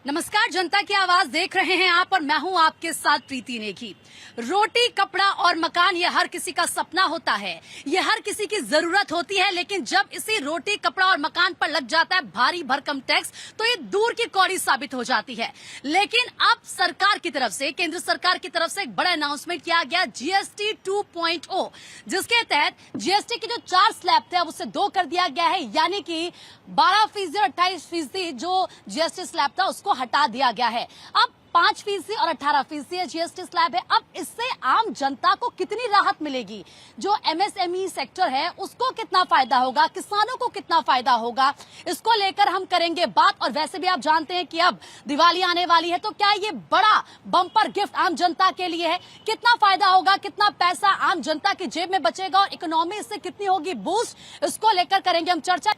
नमस्कार, जनता की आवाज देख रहे हैं आप और मैं हूं आपके साथ प्रीति नेगी। रोटी, कपड़ा और मकान ये हर किसी का सपना होता है, ये हर किसी की जरूरत होती है, लेकिन जब इसी रोटी, कपड़ा और मकान पर लग जाता है भारी भरकम टैक्स तो ये दूर की कौड़ी साबित हो जाती है। लेकिन अब सरकार की तरफ से, केंद्र सरकार की तरफ से एक बड़ा अनाउंसमेंट किया गया जीएसटी 2.0, जिसके तहत जीएसटी की जो 4 स्लैब थे अब उससे 2 कर दिया गया है, यानी कि 12% और 28% जो जीएसटी स्लैब था उसको हटा दिया गया है। अब 5% और 18% जीएसटी स्लैब है। अब इससे आम जनता को कितनी राहत मिलेगी, जो एमएसएमई सेक्टर है उसको कितना फायदा होगा, किसानों को कितना फायदा होगा, इसको लेकर हम करेंगे बात। और वैसे भी आप जानते हैं कि अब दिवाली आने वाली है, तो क्या ये बड़ा बम्पर गिफ्ट आम जनता के लिए है? कितना फायदा होगा, कितना पैसा आम जनता की जेब में बचेगा और इकोनॉमी इससे कितनी होगी बूस्ट, इसको लेकर करेंगे हम चर्चा।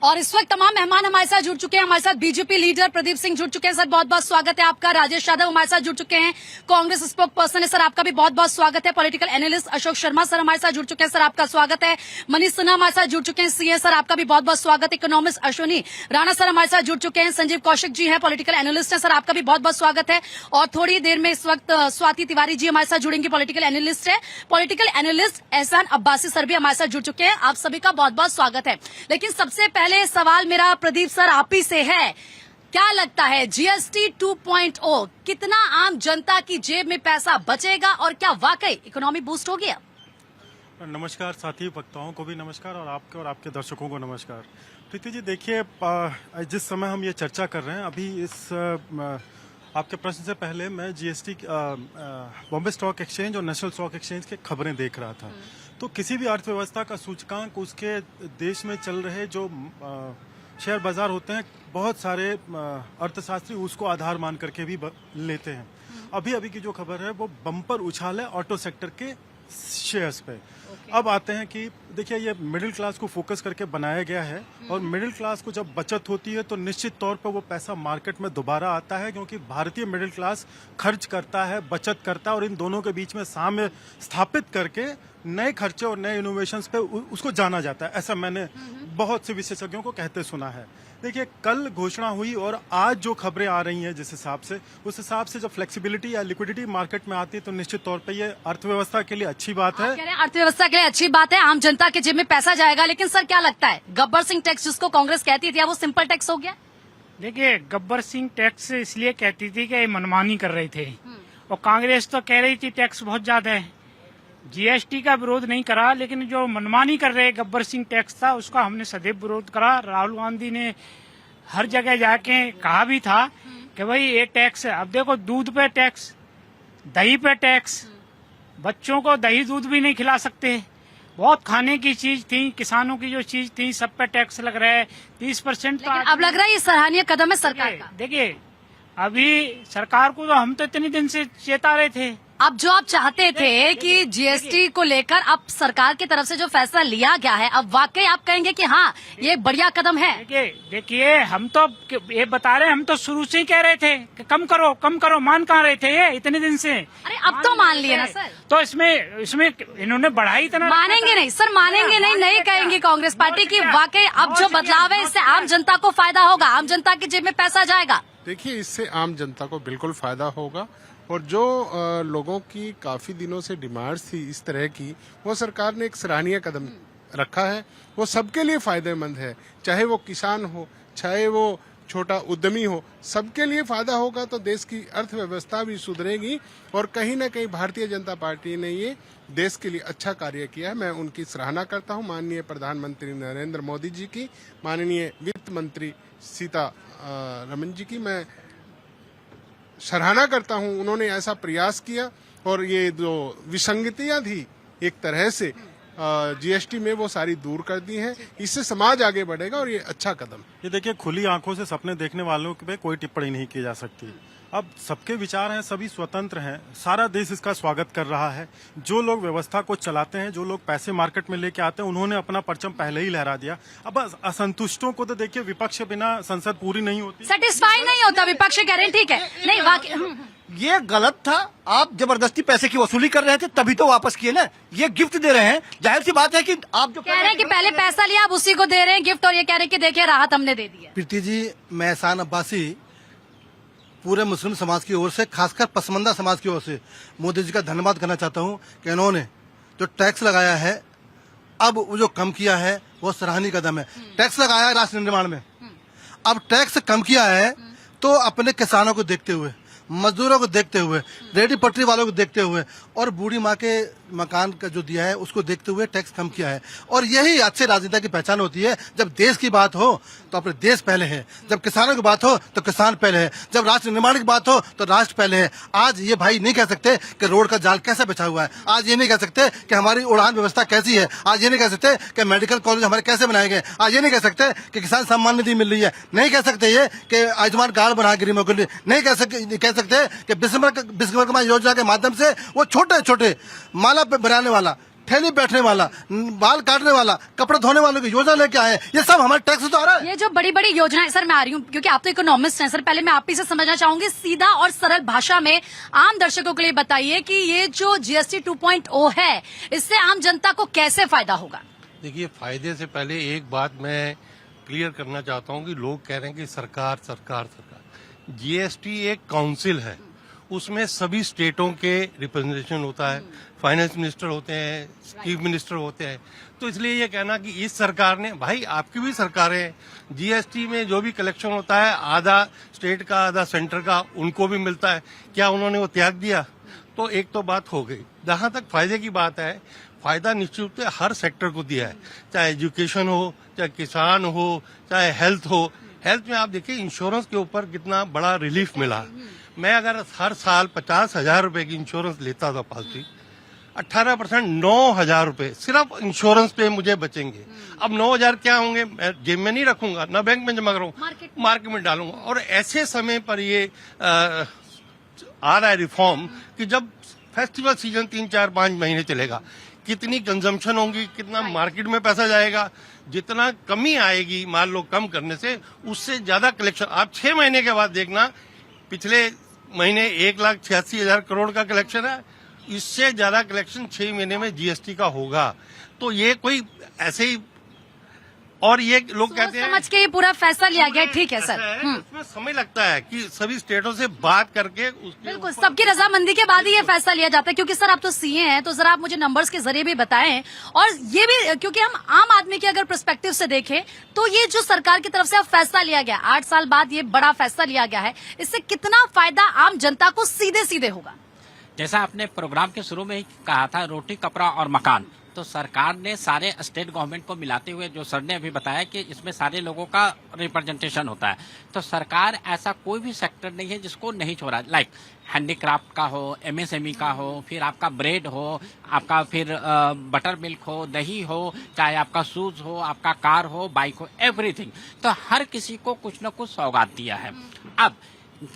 और इस वक्त तमाम मेहमान हमारे साथ जुड़ चुके हैं। हमारे साथ बीजेपी लीडर प्रदीप सिंह जुड़ चुके हैं, सर बहुत बहुत स्वागत है आपका। राजेश यादव हमारे साथ जुड़ चुके हैं, कांग्रेस स्पोक पर्सन है, सर आपका भी बहुत बहुत स्वागत है। Political analyst Ashok Sharma sir हमारे साथ जुड़ चुके हैं, सर आपका स्वागत है। मनीष सिन्हा हमारे साथ जुड़ चुके हैं, सीए, सर आपका भी बहुत बहुत स्वागत है। इकोनॉमिस्ट अश्विनी राणा सर हमारे साथ जुड़ चुके हैं। संजीव कौशिक जी हैं, पॉलिटिकल एनालिस्ट है, सर आपका भी बहुत बहुत स्वागत है। और थोड़ी देर में इस वक्त स्वाति तिवारी जी हमारे साथ जुड़ेंगी, पॉलिटिकल एनालिस्ट है। पॉलिटिकल एनालिस्ट एहसान अब्बासी सर भी हमारे साथ जुड़ चुके हैं। आप सभी का बहुत बहुत स्वागत है। लेकिन सबसे पहले सवाल मेरा प्रदीप सर आप ही से है, क्या लगता है जीएसटी 2.0 कितना आम जनता की जेब में पैसा बचेगा और क्या वाकई इकोनॉमी बूस्ट हो गया? नमस्कार साथी वक्ताओं को भी नमस्कार और आपके दर्शकों को नमस्कार। प्रीति जी देखिए, जिस समय हम ये चर्चा कर रहे हैं अभी इस आपके प्रश्न से पहले मैं जीएसटी बॉम्बे स्टॉक एक्सचेंज और नेशनल स्टॉक एक्सचेंज के खबरें देख रहा था। तो किसी भी अर्थव्यवस्था का सूचकांक उसके देश में चल रहे जो शेयर बाजार होते हैं, बहुत सारे अर्थशास्त्री उसको आधार मान करके भी लेते हैं। अभी अभी की जो खबर है वो बम्पर उछाल है ऑटो सेक्टर के शेयर्स पे। अब आते हैं कि देखिए ये मिडिल क्लास को फोकस करके बनाया गया है और मिडिल क्लास को जब बचत होती है तो निश्चित तौर पर वो पैसा मार्केट में दोबारा आता है, क्योंकि भारतीय मिडिल क्लास खर्च करता है, बचत करता है और इन दोनों के बीच में साम्य स्थापित करके नए खर्चे और नए इनोवेशंस पे उसको जाना जाता है। ऐसा मैंने बहुत से विशेषज्ञों को कहते सुना है। देखिए कल घोषणा हुई और आज जो खबरें आ रही हैं जिस हिसाब से, उस हिसाब से जब फ्लेक्सिबिलिटी या लिक्विडिटी मार्केट में आती है तो निश्चित तौर पे ये अर्थव्यवस्था के लिए अच्छी बात है। अर्थव्यवस्था के लिए अच्छी बात है, आम जनता के जेब में पैसा जाएगा। लेकिन सर क्या लगता है गब्बर सिंह टैक्स जिसको कांग्रेस कहती थी वो सिंपल टैक्स हो गया? देखिए गब्बर सिंह टैक्स इसलिए कहती थी कि ये मनमानी कर रहे थे और कांग्रेस तो कह रही थी टैक्स बहुत ज्यादा है। जीएसटी का विरोध नहीं करा, लेकिन जो मनमानी कर रहे गब्बर सिंह टैक्स था उसका हमने सदैव विरोध करा। राहुल गांधी ने हर जगह जाके कहा भी था कि भाई ये टैक्स है। अब देखो दूध पे टैक्स, दही पे टैक्स, बच्चों को दही दूध भी नहीं खिला सकते। बहुत खाने की चीज थी, किसानों की जो चीज थी सब पे टैक्स लग रहा है 30%। अब लग रहा है ये सराहनीय कदम है सरकार का। देखिए अभी सरकार को तो हम तो इतने दिन से चेता रहे थे। अब जो आप चाहते थे कि जीएसटी को लेकर अब सरकार की तरफ से जो फैसला लिया गया है, अब वाकई आप कहेंगे कि हाँ ये एक बढ़िया कदम है? देखिए हम तो ये बता रहे हैं, हम तो शुरू से ही कह रहे थे कि कम करो, मान कहाँ रहे थे ये इतने दिन से? अरे अब तो मान लिए ना सर। तो इसमें इन्होंने बढ़ाई इतना। मानेंगे नहीं सर, मानेंगे नहीं कहेंगे कांग्रेस पार्टी की वाकई अब जो बदलाव है इससे आम जनता को फायदा होगा, आम जनता की जेब में पैसा जाएगा? देखिए इससे आम जनता को बिल्कुल फायदा होगा और जो लोगों की काफी दिनों से डिमांड्स थी इस तरह की, वो सरकार ने एक सराहनीय कदम रखा है। वो सबके लिए फायदेमंद है, चाहे वो किसान हो, चाहे वो छोटा उद्यमी हो, सबके लिए फायदा होगा। तो देश की अर्थव्यवस्था भी सुधरेगी और कहीं न कहीं भारतीय जनता पार्टी ने ये देश के लिए अच्छा कार्य किया है। मैं उनकी सराहना करता हूँ, माननीय प्रधानमंत्री नरेंद्र मोदी जी की, माननीय वित्त मंत्री सीतारमण जी की मैं सराहना करता हूं। उन्होंने ऐसा प्रयास किया और ये जो विसंगतियां थी एक तरह से जीएसटी में वो सारी दूर कर दी हैं। इससे समाज आगे बढ़ेगा और ये अच्छा कदम। ये देखिए खुली आंखों से सपने देखने वालों पे कोई टिप्पणी नहीं की जा सकती। अब सबके विचार हैं, सभी स्वतंत्र हैं, सारा देश इसका स्वागत कर रहा है। जो लोग व्यवस्था को चलाते हैं, जो लोग पैसे मार्केट में लेके आते हैं, उन्होंने अपना परचम पहले ही लहरा दिया। अब असंतुष्टों को तो देखिए विपक्ष बिना संसद पूरी नहीं होती, सेटिस्फाई नहीं होता विपक्ष कह रहे हैं ठीक है नहीं वाकई ये गलत था। आप जबरदस्ती पैसे की वसूली कर रहे थे तभी तो वापस किए ना। ये गिफ्ट दे रहे हैं, जाहिर सी बात है कि आप जो कह रहे हैं कि पहले पैसा लिया आप उसी को दे रहे हैं गिफ्ट, और ये कह रहे हैं कि देखिए राहत हमने दे दी है। प्रीति जी, मैं एहसान अब्बासी पूरे मुस्लिम समाज की ओर से, खासकर पसमंदा समाज की ओर से मोदी जी का धन्यवाद करना चाहता हूं कि इन्होंने जो टैक्स लगाया है, अब वो जो कम किया है वो सराहनीय कदम है। टैक्स लगाया है राष्ट्र निर्माण में, अब टैक्स कम किया है तो अपने किसानों को देखते हुए, मजदूरों को देखते हुए, रेडी पटरी वालों को देखते हुए और बूढ़ी माँ के मकान का जो दिया है उसको देखते हुए टैक्स कम किया है। और यही अच्छे राजनेता की पहचान होती है। जब देश की बात हो तो अपने देश पहले है, जब किसानों की बात हो तो किसान पहले है, जब राष्ट्र निर्माण की बात हो तो राष्ट्र पहले है। आज ये भाई नहीं कह सकते कि रोड का जाल कैसा बिछा हुआ है, आज ये नहीं कह सकते कि हमारी उड़ान व्यवस्था कैसी है, आज ये नहीं कह सकते कि मेडिकल कॉलेज हमारे कैसे बनाए गए, आज ये नहीं कह सकते कि किसान सम्मान निधि मिल रही है, नहीं कह सकते ये कि आयुष्मान कार्ड बना गरीबों के लिए, नहीं कह सकते कि विश्वकर्मा योजना के माध्यम से वो छोटे छोटे माला पे बनाने वाला, ठेली बैठने वाला, बाल काटने वाला, कपड़े धोने वालों की योजना लेके आए। ये सब हमारे टैक्स से तो आ रहा है। ये जो बड़ी बड़ी योजनाएं, सर मैं आ रही हूँ क्योंकि आप तो इकोनॉमिस्ट हैं सर, पहले मैं आप ही से समझना चाहूंगी सीधा और सरल भाषा में आम दर्शकों के लिए बताइए कि ये जो जीएसटी 2.0 है इससे आम जनता को कैसे फायदा होगा। देखिए, फायदे से पहले एक बात मैं क्लियर करना चाहता हूँ कि लोग कह रहे हैं कि सरकार सरकार सरकार। जीएसटी एक काउंसिल है, उसमें सभी स्टेटों के रिप्रेजेंटेशन होता है, फाइनेंस मिनिस्टर होते हैं, चीफ मिनिस्टर होते हैं। तो इसलिए ये कहना कि इस सरकार ने, भाई आपकी भी सरकारें, जीएसटी में जो भी कलेक्शन होता है आधा स्टेट का आधा सेंटर का उनको भी मिलता है, क्या उन्होंने वो त्याग दिया? तो एक तो बात हो गई। जहां तक फायदे की बात है, फायदा निश्चित रूप से हर सेक्टर को दिया है, चाहे एजुकेशन हो, चाहे किसान हो, चाहे हेल्थ हो। हेल्थ में आप देखिए इंश्योरेंस के ऊपर कितना बड़ा रिलीफ मिला। मैं अगर हर साल 50,000 रुपए की इंश्योरेंस लेता था पॉलिसी, 18% 9,000 रुपए सिर्फ इंश्योरेंस पे मुझे बचेंगे। अब 9,000 क्या होंगे, मैं जेब में नहीं रखूंगा, ना बैंक में जमा करूंगा, मार्केट में डालूंगा। और ऐसे समय पर ये आ रहा है रिफॉर्म कि जब फेस्टिवल सीजन 3, 4, 5 महीने चलेगा, कितनी कंजम्पशन होगी, कितना मार्केट में पैसा जाएगा, जितना कमी आएगी मान लो कम करने से, उससे ज्यादा कलेक्शन आप 6 महीने के बाद देखना। पिछले महीने 1,86,000 करोड़ का कलेक्शन है, इससे ज्यादा कलेक्शन 6 महीने में जीएसटी का होगा। तो ये कोई ऐसे ही, और ये लोग कहते हैं समझ के ये पूरा फैसला लिया गया, ठीक है सर। इसमें समय लगता है कि सभी स्टेटों से बात करके बिल्कुल सबकी रजामंदी के बाद ही ये फैसला लिया जाता है। क्योंकि सर आप तो सीए हैं, तो जरा आप मुझे नंबर्स के जरिए भी बताएं। और ये भी क्योंकि हम आम आदमी के अगर पर्सपेक्टिव से देखें तो ये जो सरकार की तरफ से अब फैसला लिया गया, 8 साल बाद ये बड़ा फैसला लिया गया है, इससे कितना फायदा आम जनता को सीधे सीधे होगा? जैसा आपने प्रोग्राम के शुरू में ही कहा था, रोटी कपड़ा और मकान, तो सरकार ने सारे स्टेट गवर्नमेंट को मिलाते हुए, जो सर ने अभी बताया कि इसमें सारे लोगों का रिप्रेजेंटेशन होता है, तो सरकार ऐसा कोई भी सेक्टर नहीं है जिसको नहीं छोड़ा। लाइक हैंडीक्राफ्ट का हो, एमएसएमई का हो, फिर आपका ब्रेड हो, आपका फिर बटर मिल्क हो, दही हो, चाहे आपका शूज हो, आपका कार हो, बाइक हो, एवरीथिंग। तो हर किसी को कुछ न कुछ सौगात दिया है। अब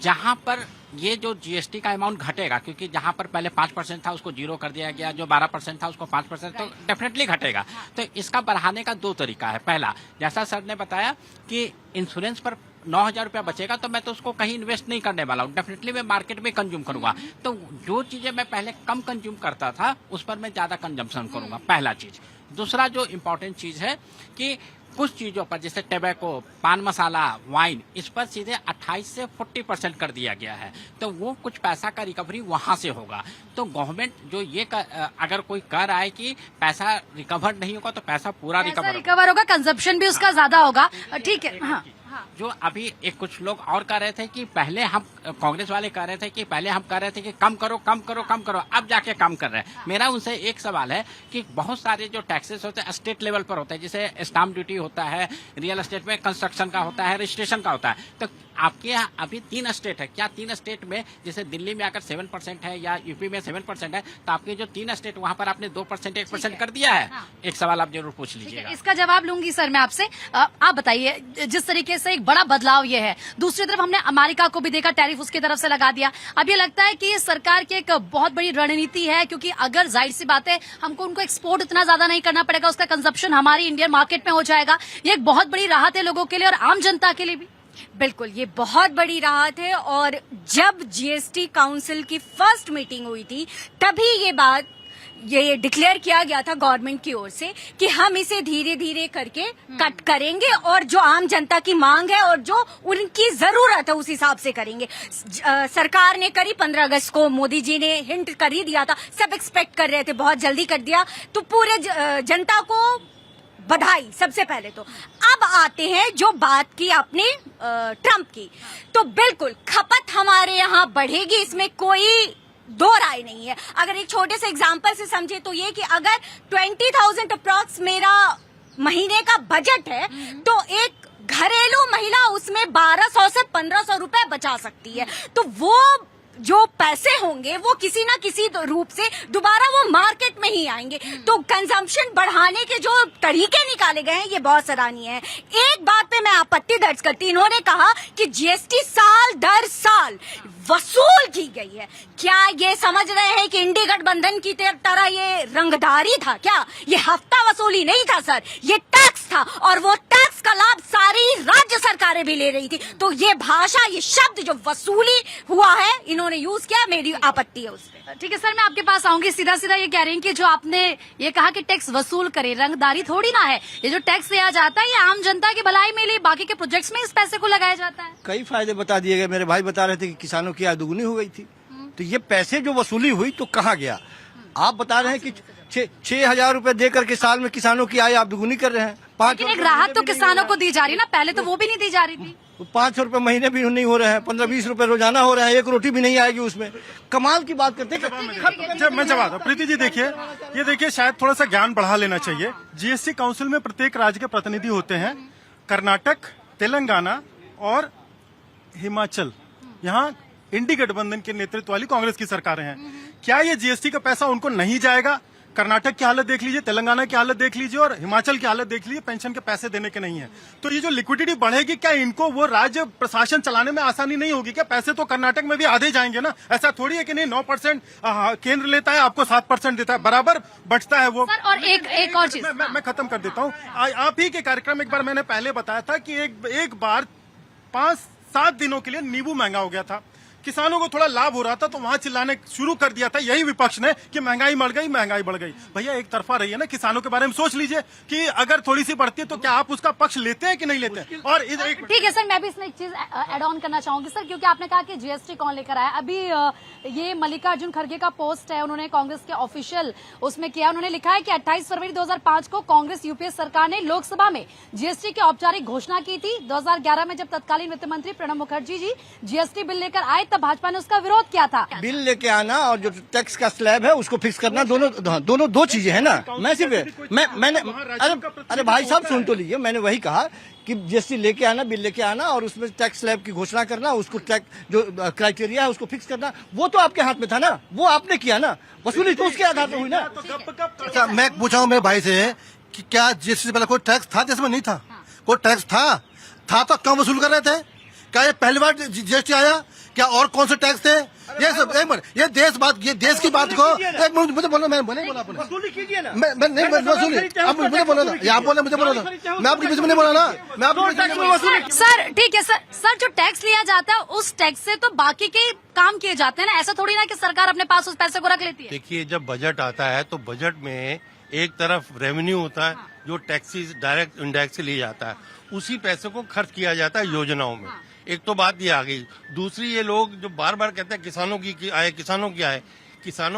जहां पर ये जो जीएसटी का अमाउंट घटेगा, क्योंकि जहां पर पहले 5% था उसको 0 कर दिया गया, जो 12% था उसको 5%, तो डेफिनेटली घटेगा। तो इसका बढ़ाने का 2 तरीका है। पहला, जैसा सर ने बताया कि इंश्योरेंस पर 9,000 रुपया बचेगा, तो मैं तो उसको कहीं इन्वेस्ट नहीं करने वाला हूँ, डेफिनेटली मैं मार्केट में कंज्यूम करूंगा। तो जो चीजें मैं पहले कम कंज्यूम करता था उस पर मैं ज्यादा कंजम्पशन करूंगा, पहला चीज। दूसरा जो इम्पोर्टेंट चीज है कि कुछ चीजों पर जैसे टैबेको, पान मसाला, वाइन, इस पर सीधे 28 से 40% कर दिया गया है। तो वो कुछ पैसा का रिकवरी वहां से होगा। तो गवर्नमेंट जो ये अगर कोई कह रहा है कि पैसा रिकवर नहीं होगा, तो पैसा पूरा रिकवर होगा, कंजप्शन भी उसका ज्यादा होगा, ठीक है। हाँ। जो अभी एक कुछ लोग और कह रहे थे कि पहले हम, कांग्रेस वाले कह रहे थे कि पहले हम कह रहे थे कि कम करो कम करो कम करो, अब जाके कम कर रहे हैं। मेरा उनसे एक सवाल है कि बहुत सारे जो टैक्सेस होते हैं स्टेट लेवल पर होते हैं, जैसे स्टाम्प ड्यूटी होता है, रियल एस्टेट में कंस्ट्रक्शन का होता है, रजिस्ट्रेशन का होता है। तो आपके यहाँ अभी 3 स्टेट है, क्या 3 स्टेट में जैसे दिल्ली में अगर 7% है या यूपी में 7% है, तो आपके जो 3 स्टेट वहाँ पर आपने 2% 1% कर दिया है? हाँ। एक सवाल आप जरूर पूछ लीजिएगा। इसका जवाब लूंगी सर मैं आपसे। आप बताइए, जिस तरीके से एक बड़ा बदलाव ये है, दूसरी तरफ हमने अमेरिका को भी देखा, टैरिफ उसकी तरफ से लगा दिया। अब ये लगता है कि ये सरकार की एक बहुत बड़ी रणनीति है, क्योंकि अगर जाहिर सी बात है हमको उनको एक्सपोर्ट इतना ज्यादा नहीं करना पड़ेगा, उसका कंजप्शन हमारी इंडियन मार्केट में हो जाएगा। ये एक बहुत बड़ी राहत है लोगों के लिए और आम जनता के लिए भी। बिल्कुल, ये बहुत बड़ी राहत है। और जब जीएसटी काउंसिल की फर्स्ट मीटिंग हुई थी तभी ये बात ये डिक्लेयर किया गया था गवर्नमेंट की ओर से कि हम इसे धीरे धीरे करके कट करेंगे और जो आम जनता की मांग है और जो उनकी जरूरत है उस हिसाब से करेंगे। सरकार ने करी 15 अगस्त को, मोदी जी ने हिंट कर ही दिया था, सब एक्सपेक्ट कर रहे थे, बहुत जल्दी कर दिया, तो पूरे जनता को बधाई सबसे पहले तो। अब आते हैं जो बात की आपने ट्रम्प की, तो बिल्कुल खपत हमारे यहाँ बढ़ेगी, इसमें कोई दो राय नहीं है। अगर एक छोटे से एग्जांपल से समझे तो ये कि अगर 20,000 अप्रॉक्स मेरा महीने का बजट है तो एक घरेलू महिला उसमें 1200 से 1500 रुपए बचा सकती है। तो वो जो पैसे होंगे वो किसी ना किसी रूप से दोबारा वो मार्केट में ही आएंगे। तो कंजम्पशन बढ़ाने के जो तरीके निकाले गए हैं ये बहुत सराहनीय है। एक बात पे मैं आपत्ति दर्ज करती, इन्होंने कहा कि जीएसटी साल दर साल वसूल की गई है। क्या ये समझ रहे हैं कि इंडी गठबंधन की तरह ये रंगदारी था क्या? ये हफ्ता वसूली नहीं था सर, ये टैक्स था और वो टैक्स का लाभ सारी राज्य सरकारें भी ले रही थी। तो ये भाषा, ये शब्द जो वसूली हुआ है इन्होंने यूज किया, मेरी आपत्ति है उसपे। ठीक है सर, मैं आपके पास आऊंगी। सीधा सीधा ये कह रही हैं कि जो आपने ये कहा कि टैक्स वसूल करे, रंगदारी थोड़ी ना है। ये जो टैक्स लिया जाता है ये आम जनता की भलाई में लिए बाकी के प्रोजेक्ट्स में इस पैसे को लगाया जाता है। कई फायदे बता दिए गए। मेरे भाई बता रहे थे कि किसानों की आय दुगुनी हो गई थी, तो ये पैसे जो वसूली हुई तो कहाँ गया? आप बता रहे हैं कि 6,000 रुपए देकर के साल में किसानों की आय आप दुगुनी कर रहे हैं। लेकिन एक राहत तो किसानों को दी जा रही है ना, पहले तो वो भी नहीं दी जा रही थी। 500 रुपए महीने भी नहीं हो रहे हैं, 15-20 रुपए रोजाना हो रहे हैं, एक रोटी भी नहीं आएगी उसमें। कमाल की बात करते हैं। मैं जवाब दूं। प्रीति जी देखिए, ये देखिए शायद थोड़ा सा ज्ञान बढ़ा लेना चाहिए। जीएसटी काउंसिल में प्रत्येक राज्य के प्रतिनिधि होते हैं। कर्नाटक, तेलंगाना और हिमाचल, यहाँ इंडी गठबंधन के नेतृत्व वाली कांग्रेस की सरकारें हैं। क्या ये जीएसटी का पैसा उनको नहीं जाएगा? कर्नाटक की हालत देख लीजिए, तेलंगाना की हालत देख लीजिए और हिमाचल की हालत देख लीजिए, पेंशन के पैसे देने के नहीं है। तो ये जो लिक्विडिटी बढ़ेगी, क्या इनको वो राज्य प्रशासन चलाने में आसानी नहीं होगी क्या? पैसे तो कर्नाटक में भी आधे जाएंगे ना। ऐसा थोड़ी है कि नहीं 9% केंद्र लेता है, आपको 7% देता है, बराबर बचता है वो। सर और एक और चीज मैं खत्म कर देता हूँ। आप ही के कार्यक्रम एक बार मैंने पहले बताया था कि एक बार 5-7 दिनों के लिए नींबू महंगा हो गया था, किसानों को थोड़ा लाभ हो रहा था, तो वहां चिल्लाने शुरू कर दिया था यही विपक्ष ने कि महंगाई बढ़ गई, महंगाई बढ़ गई। भैया एक तरफा रही है ना, किसानों के बारे में सोच लीजिए कि अगर थोड़ी सी बढ़ती है तो क्या आप उसका पक्ष लेते हैं कि नहीं लेते हैं? और ठीक है सर, मैं भी इसमें एक चीज एड ऑन करना चाहूंगी सर, क्योंकि आपने कहा कि जीएसटी कौन लेकर आया। अभी ये मल्लिकार्जुन खड़गे का पोस्ट है, उन्होंने कांग्रेस के ऑफिशियल उसमें किया। उन्होंने लिखा है कि 28 फरवरी 2005 को कांग्रेस यूपीए सरकार ने लोकसभा में जीएसटी की औपचारिक घोषणा की थी। 2011 में जब तत्कालीन वित्त मंत्री प्रणब मुखर्जी जी जीएसटी बिल लेकर आए तब भाजपा ने उसका विरोध किया था। बिल लेके आना और जो टैक्स का स्लैब है उसको फिक्स करना, दोनों दो चीजें है ना। मैं सिर्फ मैंने अरे भाई साहब सुन तो लीजिए, मैंने वही कहा कि जीएसटी लेके आना, बिल लेके आना और उसमें टैक्स स्लैब की घोषणा करना, उसको टैक्स जो क्राइटेरिया है उसको फिक्स करना, वो तो आपके हाथ में था ना, वो आपने किया ना, वसूली तो उसके आधार पर हुई ना। अच्छा, मैं पूछा हूँ मेरे भाई से कि क्या जीएसटी से पहले कोई टैक्स था? जिसमें नहीं था, कोई टैक्स था तो क्यों वसूल कर रहे थे? क्या ये पहली बार जीएसटी आया? क्या और कौन से टैक्स थे? ये सब एक मिनट, ये देश की बात को एक मिनट मुझे बोलो, मैं नहीं बोला आपने, वसूली कीजिए ना। मैं नहीं वसूली, आप मुझे बोला था, आप बोले मुझे बोला था, मैं आपके बीच में नहीं बोला ना, मैं आपके सर ठीक है सर, जो टैक्स लिया जाता है उस टैक्स से तो बाकी के काम किए जाते हैं ना। ऐसा थोड़ी ना कि सरकार अपने पास उस पैसे को रख लेती है। देखिए, जब बजट आता है तो बजट में एक तरफ रेवेन्यू होता है जो टैक्सेस डायरेक्ट इंडायरेक्ट से लिए जाता है, उसी पैसे को खर्च किया जाता है योजनाओं में। एक तो बात ये आ गई। दूसरी, ये लोग जो बार बार कहते हैं किसानों की आय, किसानों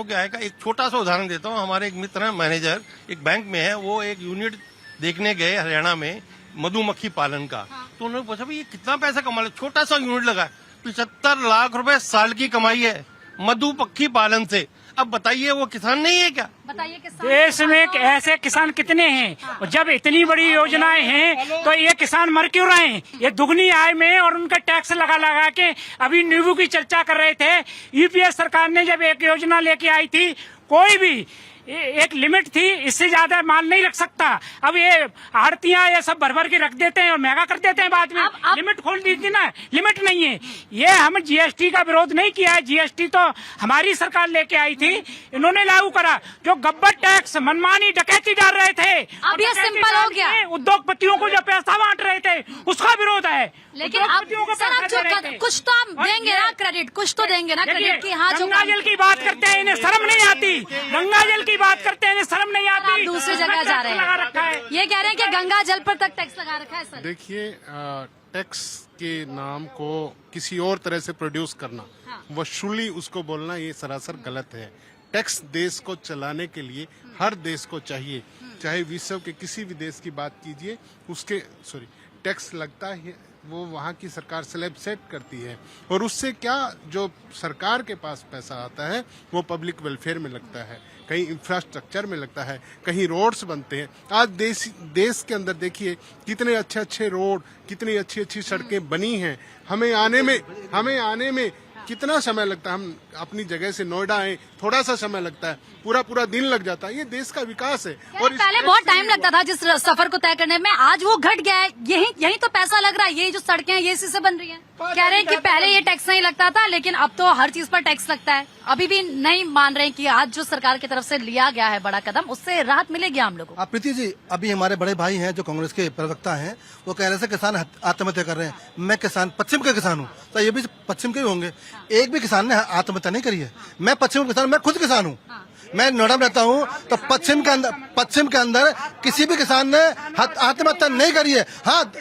की आय का एक छोटा सा उदाहरण देता हूँ। हमारे एक मित्र हैं, मैनेजर एक बैंक में है, वो एक यूनिट देखने गए हरियाणा में मधुमक्खी पालन का। तो उन्होंने पूछा भाई ये कितना पैसा कमा ले, छोटा सा यूनिट लगा, 75 लाख रुपए साल की कमाई है मधुमक्खी पालन से। अब बताइए वो किसान नहीं है क्या? बताइए किसान। देश में ऐसे किसान कितने हैं, और जब इतनी बड़ी योजनाएं हैं तो ये किसान मर क्यों रहे हैं? ये दुगनी आय में और उनका टैक्स लगा के अभी नींबू की चर्चा कर रहे थे। यूपीए सरकार ने जब एक योजना लेके आई थी, कोई भी एक लिमिट थी, इससे ज्यादा माल नहीं रख सकता। अब ये आड़तियां ये सब भर के रख देते हैं और महंगा कर देते हैं बाद में। लिमिट खोल दी थी ना, लिमिट नहीं है। ये हम जीएसटी का विरोध नहीं किया है, जीएसटी तो हमारी सरकार लेके आई थी, इन्होंने लागू करा। जो गब्बर टैक्स, मनमानी डकैती डाल रहे थे, अब ये सिंपल हो गया। उद्योगपतियों को जो पैसा बांट रहे थे उसका विरोध है। लेकिन आप उद्योगपतियों को सर आप पैसा दे रहे जो थे। कुछ तो आप और देंगे ये- ना क्रेडिट, कुछ तो देंगे ना देखिए, क्रेडिट की हाँ जो गंगा जल की बात करते हैं इन्हें शर्म नहीं आती, गंगा जल की बात करते हैं इन्हें शर्म नहीं आप आती। दूसरी जगह जा रहे लगा रखा है। हैं। ये कह रहे हैं कि गंगा जल पर तक टैक्स लगा रखा है सर। देखिए टैक्स के नाम को किसी और तरह से प्रोड्यूस करना, वसूली उसको बोलना, ये सरासर गलत है। टैक्स देश को चलाने के लिए हर देश को चाहिए, चाहे विश्व के किसी भी देश की बात कीजिए, उसके टैक्स लगता है, वो वहाँ की सरकार स्लैब सेट करती है और उससे क्या जो सरकार के पास पैसा आता है वो पब्लिक वेलफेयर में लगता है, कहीं इंफ्रास्ट्रक्चर में लगता है, कहीं रोड्स बनते हैं। आज देश के अंदर देखिए कितने अच्छे अच्छे रोड, कितनी अच्छी अच्छी सड़कें बनी हैं। हमें आने में कितना समय लगता है, हम अपनी जगह से नोएडा आए थोड़ा सा समय लगता है, पूरा दिन लग जाता है। ये देश का विकास है। और पहले बहुत टाइम लगता था जिस सफर को तय करने में, आज वो घट गया है। यही तो पैसा लग रहा है, ये जो सड़कें हैं ये इसी से बन रही हैं। कह रहे हैं कि पहले ये टैक्स नहीं लगता था लेकिन अब तो हर चीज पर टैक्स लगता है। अभी भी नहीं मान रहे हैं कि आज जो सरकार की तरफ से लिया गया है बड़ा कदम, उससे राहत मिलेगी आम लोगों को। आप प्रीति जी, अभी हमारे बड़े भाई हैं जो कांग्रेस के प्रवक्ता हैं, वो कह रहे थे किसान आत्महत्या कर रहे हैं। मैं किसान, पश्चिम का किसान हूँ, तो ये भी पश्चिम के ही होंगे। एक भी किसान ने आत्महत्या नहीं करी है। मैं पश्चिम का किसान, मैं खुद किसान हूँ, मैं नोएडा में रहता हूँ, तो पश्चिम के अंदर किसी भी किसान ने आत्महत्या नहीं करी है। हाँ,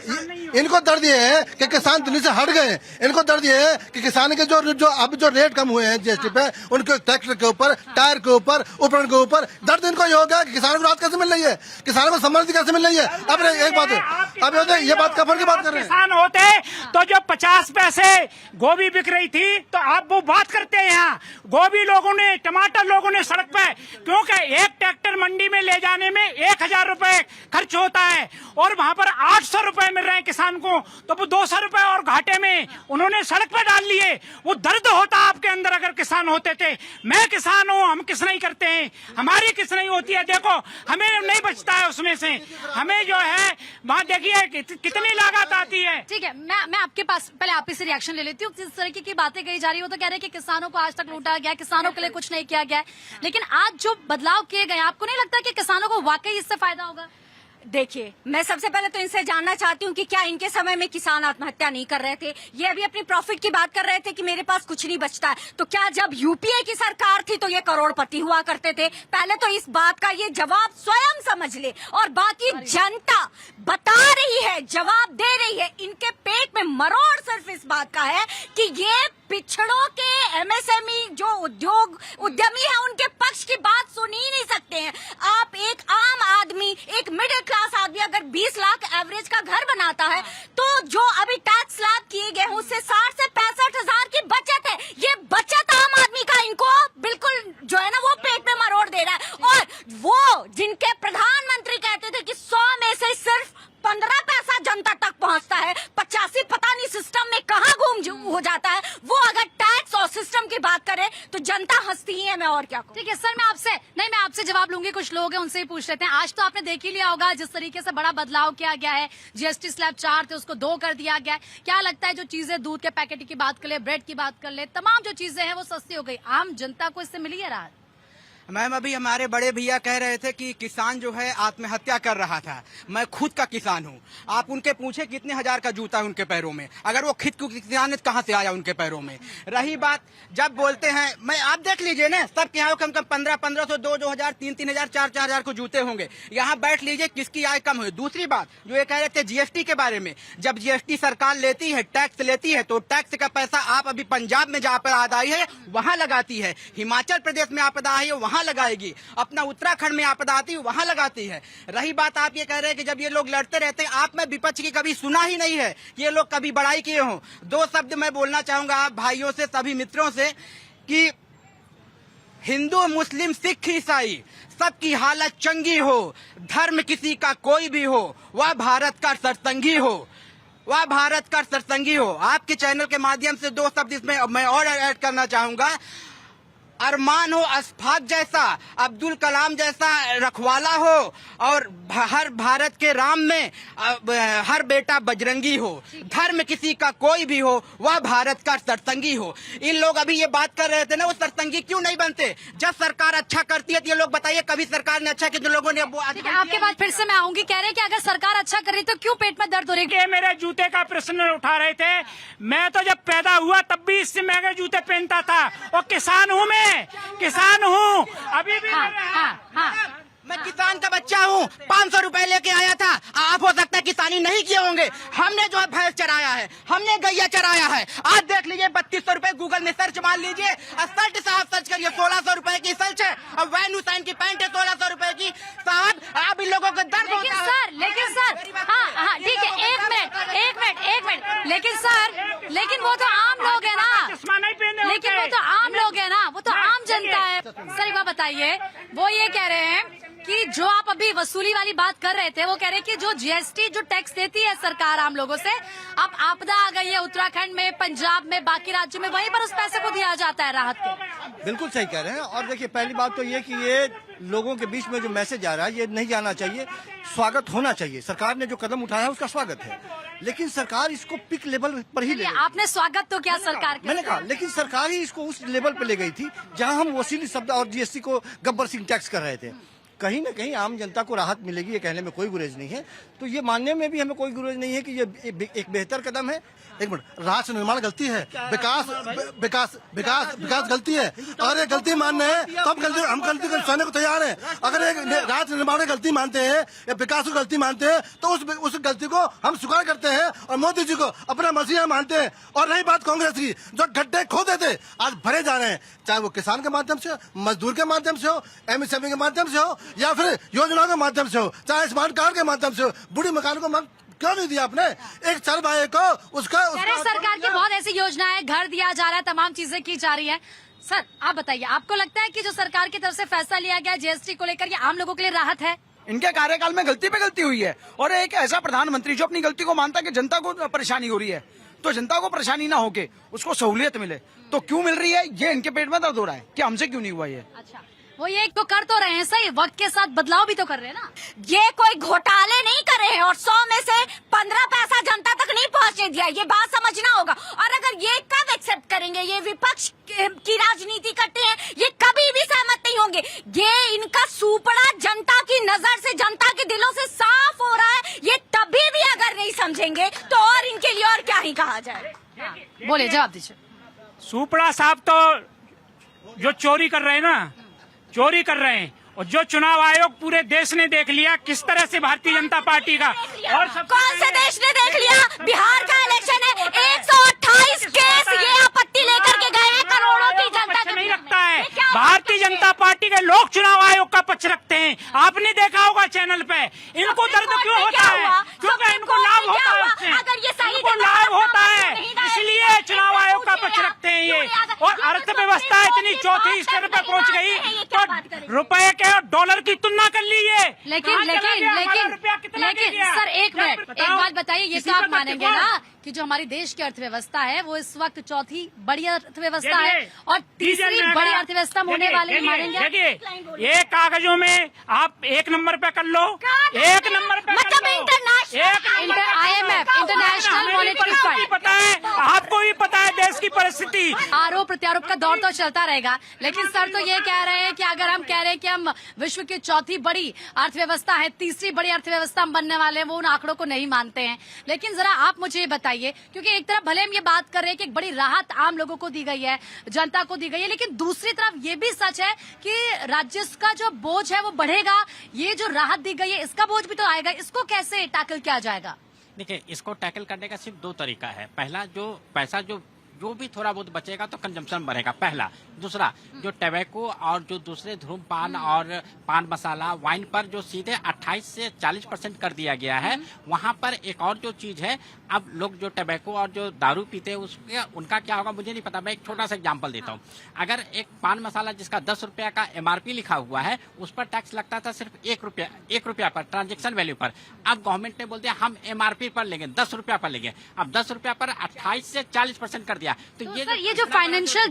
इनको दर्द ये है कि किसान दिल्ली से हट गए। इनको दर्द ये है कि किसान के जो अब जो रेट कम हुए हैं जीएसटी पे, उनके ट्रैक्टर के ऊपर, टायर के ऊपर, उपकरण के ऊपर, दर्द इनको ये होगा कि किसानों को राहत कैसे मिल रही है, किसानों को समृद्धि कैसे मिल रही है। अब एक बात है, अब ये बात कफन की बात कर रहे हैं। किसान होते तो जो 50 पैसे गोभी बिक रही थी तो आप वो बात करते हैं। यहाँ गोभी लोगों ने, टमाटर लोगों ने सड़क पे, क्योंकि एक ट्रैक्टर मंडी में ले जाने में 1000 रुपए खर्च होता है और वहाँ पर 800 रुपए मिल रहे हैं किसान को, तो वो 200 रुपए और घाटे में उन्होंने सड़क पे डाल लिए। वो दर्द होता आपके अंदर अगर किसान होते थे। मैं किसान हूँ, हम किस नहीं करते हैं, हमारी किस नहीं होती है। देखो हमें नहीं बचता है उसमें से, हमें जो है वहाँ देखिए कितनी लागत आती है। ठीक है, मैं आपके पास पहले आप ही से रिएक्शन ले लेती हूँ। जिस तरीके की बातें कही जा रही हो तो कह रहे हैं कि किसानों को आज तक लूटा गया, किसानों के लिए कुछ नहीं किया गया है, लेकिन आज जो बदलाव किए गए, आपको नहीं लगता कि किसानों को वाकई इससे फायदा होगा? देखिए, मैं सबसे पहले तो इनसे जानना चाहती हूँ कि क्या इनके समय में किसान आत्महत्या नहीं कर रहे थे? ये अभी अपनी प्रॉफिट की बात कर रहे थे कि मेरे पास कुछ नहीं बचता है। तो क्या जब यूपीए की सरकार थी तो ये करोड़पति हुआ करते थे? पहले तो इस बात का ये जवाब स्वयं समझ ले। और बाकी जनता बता रही है, जवाब दे रही है। इनके पेट में मरोड़ सिर्फ इस बात का है कि ये पिछड़ों के एमएसएमई जो उद्यमी है उनके पक्ष की बात सुन ही नहीं सकते हैं। आप एक आम आदमी, एक मिडिल क्लास आदमी अगर 20 लाख एवरेज का घर बनाता है तो जो अभी टैक्स स्लैब किए गए हैं उससे 60 से 65 हजार की बचत है। ये बचत आम आदमी का इनको बिल्कुल जो है ना वो पेट में मरोड़ दे रहा है। और वो जिनके प्रधानमंत्री कहते थे कि 100 में से सिर्फ 15 पैसा जनता तक पहुंचता है, 85 पता नहीं सिस्टम में कहां गुम हो जाता है, वो अगर टैक्स और सिस्टम की बात करें तो जनता हंसती ही है। मैं और क्या कहूं? ठीक है सर, मैं आपसे जवाब लूंगी। कुछ लोग हैं उनसे ही पूछ लेते हैं। आज तो आपने देख ही लिया होगा जिस तरीके से बड़ा बदलाव किया गया है। जीएसटी स्लैब 4 थे उसको 2 कर दिया गया है। क्या लगता है जो चीजें, दूध के पैकेट की बात कर ले, ब्रेड की बात कर ले, तमाम जो चीजें हैं वो सस्ती हो गई, आम जनता को इससे मिली है राहत? मैम, अभी हमारे बड़े भैया कह रहे थे कि किसान जो है आत्महत्या कर रहा था। मैं खुद का किसान हूँ। आप उनके पूछे कितने हजार का जूता है उनके पैरों में, अगर वो खुद को किसान है कहाँ से आया उनके पैरों में। रही बात जब बोलते हैं, मैं आप देख लीजिए ना, सबके यहाँ कम कम 1500, 2000, 3000, 4000 को जूते होंगे। यहाँ बैठ लीजिए किसकी आय कम हुई। दूसरी बात जो ये कह रहे थे जीएसटी के बारे में, जब जीएसटी सरकार लेती है, टैक्स लेती है, तो टैक्स का पैसा आप अभी पंजाब में जहाँ पर आपदा है वहाँ लगाती है, हिमाचल प्रदेश में आपदा है वहाँ लगाएगी, अपना उत्तराखंड में आपदा आती है वहां लगाती है। रही बात आप ये कह रहे हैं कि जब ये लोग लड़ते रहते हैं, आप में विपक्ष की कभी सुना ही नहीं है ये लोग कभी बड़ाई किए हों। 2 शब्द मैं बोलना चाहूंगा आप भाइयों से, सभी मित्रों से, कि हिंदू, मुस्लिम, सिख, ईसाई सबकी हालत चंगी हो, धर्म किसी का कोई भी हो, वह भारत का सरसंगी हो, वह भारत का सरसंगी हो। आपके चैनल के माध्यम से 2 शब्द इसमें मैं और ऐड करना चाहूंगा। अरमान हो अशफाक जैसा, अब्दुल कलाम जैसा रखवाला हो, और हर भारत के राम में हर बेटा बजरंगी हो, धर्म किसी का कोई भी हो वह भारत का सरतंगी हो। इन लोग अभी ये बात कर रहे थे ना, वो सरतंगी क्यों नहीं बनते? जब सरकार अच्छा करती है तो ये लोग बताइए कभी सरकार ने अच्छा किया? लोगों ने आपके बाद फिर से मैं आऊंगी, कह रहे हैं कि अगर सरकार अच्छा कर रही तो क्यों पेट में दर्द हो रही है? ये मेरे जूते का प्रश्न उठा रहे थे। मैं तो जब पैदा हुआ तब भी इससे महंगे जूते पहनता था, और किसान हूँ, मैं किसान हूँ अभी भी। मैं किसान का बच्चा हूँ, 500 रुपए लेके आया था। आप हो सकता है किसानी नहीं किए होंगे, हमने जो है भैंस चराया है, हमने गैया चराया है। आज देख लीजिए 3200 रुपए गूगल में सर्च मार लीजिए, शर्ट साहब सर्च करिए 1600 रुपए की सर्च है, और वैन हुसैन की पैंट है 1600 रुपए की। साहब आप इन लोगों को दर्द होता है। लेकिन सर हाँ ठीक है, एक मिनट, लेकिन वो तो आम लोग है ना, लेकिन वो तो आम लोग है ना, वो तो आम जनता है। सर एक बात बताइए, वो ये कह रहे हैं कि जो आप अभी वसूली वाली बात कर रहे थे, वो कह रहे हैं कि जो जीएसटी जो टैक्स देती है सरकार आम लोगों से, अब आपदा आ गई है उत्तराखंड में, पंजाब में, बाकी राज्यों में, वहीं पर उस पैसे को दिया जाता है राहत के। बिल्कुल सही कह रहे हैं। और देखिए, पहली बात तो ये कि ये लोगों के बीच में जो मैसेज आ रहा है ये नहीं जाना चाहिए, स्वागत होना चाहिए। सरकार ने जो कदम उठाया है उसका स्वागत है, लेकिन सरकार इसको पिक लेवल पर ही ले गई। आपने स्वागत तो किया सरकार का, मैंने कहा, लेकिन सरकार ही इसको उस लेवल पर ले गई थी जहां हम वसूली शब्द और जीएसटी को गब्बर सिंह टैक्स कर रहे थे। कहीं न कहीं आम जनता को राहत मिलेगी, ये कहने में कोई गुरेज नहीं है, तो ये मानने में भी हमें कोई गुरेज नहीं है कि ये एक बेहतर कदम है। एक मिनट, राष्ट्र निर्माण गलती है, विकास गलती है। अगर ये गलती मानने हैं तो हम गलती सहने को तैयार हैं। अगर एक राष्ट्र निर्माण की गलती मानते हैं या विकास की गलती मानते हैं तो उस गलती को हम स्वीकार करते हैं और मोदी जी को अपना मसीहा मानते हैं। और रही बात कांग्रेस की, जो गड्ढे खोदे थे आज भरे जा रहे हैं, चाहे वो किसान के माध्यम से, मजदूर के माध्यम से हो, एमएसएमई के माध्यम से हो, या फिर योजनाओं के माध्यम से हो, चाहे स्मार्ट कार्ड के माध्यम से हो। बूढ़ी मकान को क्यों नहीं दिया आपने? एक चल भाई को उसका सरकार की बहुत ऐसी योजनाएं, घर दिया जा रहा है, तमाम चीजें की जा रही है। सर आप बताइए, आपको लगता है कि जो सरकार की तरफ से फैसला लिया गया जीएसटी को लेकर, ये आम लोगों के लिए राहत है? इनके कार्यकाल में गलती पे गलती हुई है, और एक ऐसा प्रधानमंत्री जो अपनी गलती को मानता है कि जनता को परेशानी हो रही है, तो जनता को परेशानी ना होके उसको सहूलियत मिले, तो क्यों मिल रही है? ये इनके पेट में दर्द हो रहा है कि हमसे क्यों नहीं हुआ ये। अच्छा, वो ये तो कर तो रहे हैं, सही वक्त के साथ बदलाव भी तो कर रहे हैं ना। ये कोई घोटाले नहीं कर रहे हैं, और 100 में से 15 पैसा जनता तक नहीं पहुंचने दिया, ये बात समझना होगा। और अगर ये कब एक्सेप्ट करेंगे, ये विपक्ष की राजनीति करते हैं, ये कभी भी सहमत नहीं होंगे। ये इनका सुपड़ा जनता की नजर से, जनता के दिलों से साफ हो रहा है, ये तभी भी अगर नहीं समझेंगे तो और इनके लिए और क्या ही कहा जाए। बोले, जवाब दीजिए। सुपड़ा साहब तो जो चोरी कर रहे हैं ना, चोरी कर रहे हैं, और जो चुनाव आयोग पूरे देश ने देख लिया किस तरह से भारतीय जनता पार्टी का, और कौन से देश ने देख लिया? बिहार का इलेक्शन है, 128 केस ये आपत्ति लेकर के गए हैं, करोड़ों की जनता नहीं रखता है। भारतीय जनता पार्टी के लोग चुनाव आयोग का पक्ष रखते हैं, आपने देखा होगा चैनल पे। इनको दर्द क्यों होता है? क्योंकि इनको लाभ होता है उससे, इनको लाभ होता है, इसलिए चुनाव आयोग का पक्ष रखते हैं ये। और अर्थव्यवस्था इतनी चौथी स्तर पर पहुंच गई तो रुपए के और डॉलर की तुलना कर लीजिए। लेकिन सर एक मिनट, एक बात बताइए, ये तो आप मानेंगे ना कि जो हमारी देश की अर्थव्यवस्था है वो इस वक्त चौथी बड़ी अर्थव्यवस्था है और तीसरी बड़ी अर्थव्यवस्था होने वाले मानेंगे? देखिए, ये कागजों में आप 1 नंबर पे कर लो, 1 नंबर पे IMF, इंटरनेशनल मॉनेटरी फंड, पता है, आपको भी पता है देश की परिस्थिति। आरोप प्रत्यारोप का दौर तो चलता रहेगा, लेकिन सर तो ये कह रहे हैं कि अगर हम कह रहे हैं कि हम विश्व की चौथी बड़ी अर्थव्यवस्था है, तीसरी बड़ी अर्थव्यवस्था हम बनने वाले हैं, वो उन आंकड़ों को नहीं मानते हैं। लेकिन जरा आप मुझे ये बताइए, क्योंकि एक तरफ भले हम ये बात कर रहे हैं कि एक बड़ी राहत आम लोगों को दी गई है, जनता को दी गई है, लेकिन दूसरी तरफ ये भी सच है कि राजस्व का जो बोझ है वो बढ़ेगा। ये जो राहत दी गई है इसका बोझ भी तो आएगा, इसको कैसे टैकल किया जाएगा? देखिए, इसको टैकल करने का सिर्फ 2 तरीका है। पहला, जो पैसा जो भी थोड़ा बहुत बचेगा तो कंजम्पशन बढ़ेगा, पहला। दूसरा, जो टैबेको और जो दूसरे धूम्रपान और पान मसाला, वाइन पर जो सीधे 28 से 40% कर दिया गया है, वहां पर एक और जो चीज है, अब लोग जो टैबेको और जो दारू पीते हैं उसके उनका क्या होगा मुझे नहीं पता। मैं एक छोटा सा एग्जांपल देता हूँ। अगर एक पान मसाला जिसका 10 रुपया का MRP लिखा हुआ है, उस पर टैक्स लगता था सिर्फ 1 रुपया पर, ट्रांजेक्शन वैल्यू पर। अब गवर्नमेंट ने बोल दिया हम MRP पर लेंगे, 10 रुपया पर लेंगे। अब 10 रुपया पर 28 से 40% कर दिया। दिया। तो तो सर, ये जो फाइनेंशियल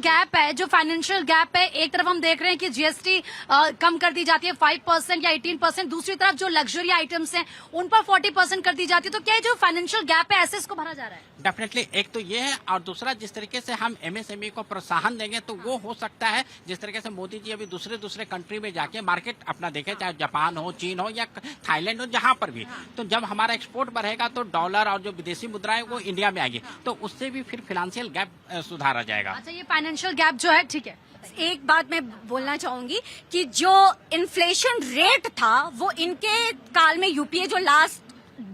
गैप है, एक तरफ हम देख रहे हैं कि जीएसटी कम कर दी जाती है 5% या 18%, दूसरी तरफ जो लग्जरी आइटम्स हैं उन पर 40% कर दी जाती है। तो क्या जो फाइनेंशियल गैप है ऐसे इसको भरा जा रहा है? डेफिनेटली, एक तो ये है, और दूसरा जिस तरीके से हम एमएसएमई को प्रोत्साहन देंगे तो वो हो सकता है जिस तरीके से मोदी जी अभी दूसरे कंट्री में जाके मार्केट अपना देखे, चाहे जापान हो, चीन हो या थाईलैंड हो, जहां पर भी। तो जब हमारा एक्सपोर्ट बढ़ेगा तो डॉलर और जो विदेशी मुद्राएं वो इंडिया में आएगी, तो उससे भी फिर फाइनेंशियल गैप सुधारा जाएगा। अच्छा, ये फाइनेंशियल गैप जो है, ठीक है। एक बात मैं बोलना चाहूंगी कि जो इन्फ्लेशन रेट था वो इनके काल में, यूपीए जो लास्ट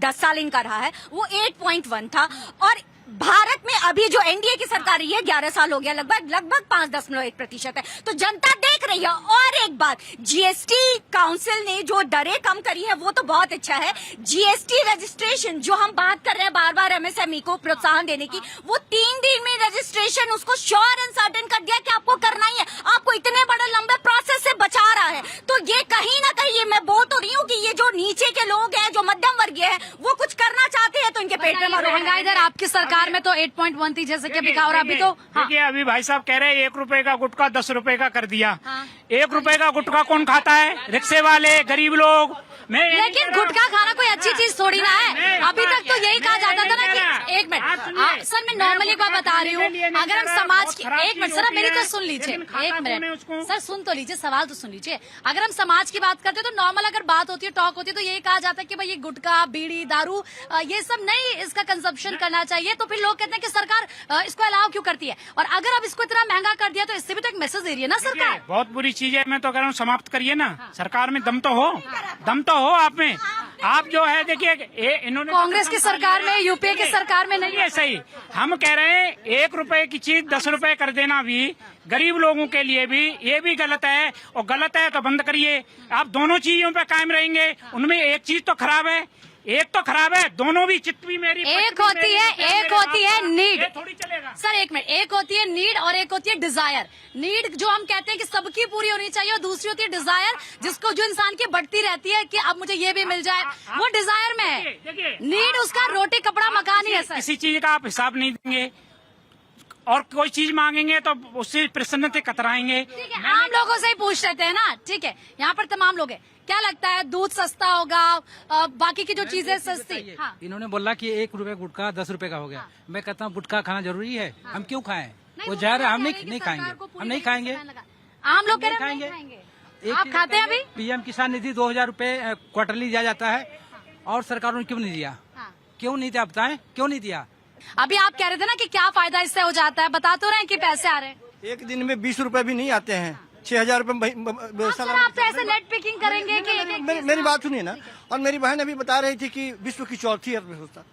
10 साल इनका रहा है, वो 8.1 था, और भारत में अभी जो एनडीए की सरकार रही है 11 साल हो गया, लगभग 5.1% है। तो जनता देख रही है। और एक बात, जीएसटी काउंसिल ने जो दरें कम करी है वो तो बहुत अच्छा है। जीएसटी रजिस्ट्रेशन जो हम बात कर रहे हैं बार बार एमएसएमई को प्रोत्साहन देने की, वो 3 दिन में रजिस्ट्रेशन उसको श्योर एंड सर्टेन कर दिया कि आपको करना ही है, आपको इतने बड़े लंबे प्रोसेस से बचा रहा है। तो ये कहीं ना कहीं, ये मैं बोल तो रही हूँ कि ये जो नीचे के लोग हैं, जो मध्यम वर्गीय है, वो कुछ करना चाहते हैं तो इनके पेट में महंगाई दर आपकी सरकार में तो 8.1 थी जैसे कि बिका, और अभी तो देखिए अभी भाई साहब कह रहे हैं 1 रुपए का गुटखा 10 रुपए का कर दिया। 1 रुपए का गुटखा कौन खाता है? रिक्शे वाले, गरीब लोग। लेकिन गुटखा खाना कोई अच्छी चीज थोड़ी ना है। अभी तक तो यही कहा जाता था ना कि, एक मिनट सर, मैं नॉर्मली बात बता रही हूँ, अगर हम समाज की, एक मिनट सर, मेरी तो सुन लीजिए, एक मिनट सर, सुन तो लीजिए, सवाल तो सुन लीजिए। अगर हम समाज की बात करते हैं तो नॉर्मल अगर बात होती है, टॉक होती है, तो यही कहा जाता है कि भाई ये गुटखा, बीड़ी, दारू, ये सब नहीं, इसका कंजप्शन करना चाहिए। तो फिर लोग कहते हैं कि सरकार इसको अलाउ क्यों करती है, और अगर अब इसको इतना महंगा कर दिया तो इससे भी तो एक मैसेज दे रही है ना सरकार। बहुत बुरी चीज है, मैं तो कह रहा हूँ समाप्त करिए ना। सरकार में दम तो हो आप में। आप जो है देखिए, इन्होंने कांग्रेस की सरकार में, यूपीए की सरकार में नहीं है सही। हम कह रहे हैं 1 रुपए की चीज 10 रुपए कर देना भी गरीब लोगों के लिए भी, ये भी गलत है, और गलत है तो बंद करिए। आप दोनों चीजों पे कायम रहेंगे, उनमें एक चीज तो खराब है, दोनों भी, चित्त भी मेरी, एक होती है नीड, थोड़ी चलेगा सर, एक मिनट, एक होती है नीड और एक होती है डिजायर। नीड जो हम कहते हैं कि सबकी पूरी होनी चाहिए, और दूसरी होती है डिजायर, जिसको जो इंसान की बढ़ती रहती है कि अब मुझे ये भी मिल जाए, वो डिजायर में है। नीड उसका रोटी कपड़ा मकान ही है सर। किसी चीज का आप हिसाब नहीं देंगे और कोई चीज मांगेंगे तो उससे प्रसन्न से कतराएंगे। ठीक है, आम लोगों से ही पूछ लेते हैं ना, ठीक है, यहाँ पर तमाम लोग हैं। क्या लगता है, दूध सस्ता होगा, बाकी की जो चीजें सस्ती? हाँ। इन्होंने बोला कि 1 रुपए गुटखा 10 रुपए का हो गया। मैं कहता हूँ गुटखा खाना जरूरी है, हम क्यों खाएं? वो जहर है, हम नहीं खाएंगे। आम लोग कह रहे हैं आप खाते हैं? अभी पीएम किसान निधि 2000 रुपए क्वार्टरली दिया जाता है, और सरकार ने क्यों नहीं दिया? क्यों नहीं दिया बताएं, क्यों नहीं दिया? अभी आप कह रहे थे ना कि क्या फायदा इससे हो जाता है, बता तो रहे हैं कि पैसे आ रहे हैं। एक दिन में 20 रुपए भी नहीं आते हैं, 6000 रुपए। आप तो ऐसे नेट पिकिंग करेंगे कि मेरी बात सुनिए ना। और मेरी बहन अभी बता रही थी कि विश्व की 4थी अर्थव्यवस्था।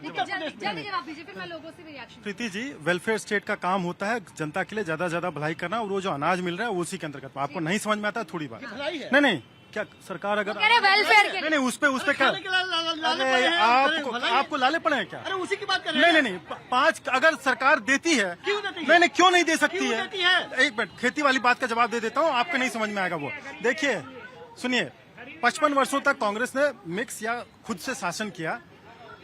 जल्दी जवाब दीजिए, फिर मैं लोगों से भी reaction. Preeti ji, welfare state का काम होता है जनता के लिए ज्यादा से ज्यादा भलाई करना, और वो जो अनाज मिल रहा है उसी के अंतर्गत। आपको नहीं समझ में आता है थोड़ी बात? नहीं, क्या सरकार अगर वेलफेयर के नहीं, उस पे क्या आपको लाले पड़े हैं क्या? अरे उसी की बात कर रहे हैं। नहीं, 5 अगर सरकार देती है, नहीं, क्यों नहीं दे सकती है? एक मिनट, खेती वाली बात का जवाब दे देता हूँ, आपको नहीं समझ में आएगा वो। देखिए, सुनिए, 55 वर्षों तक कांग्रेस ने मिक्स या खुद से शासन किया।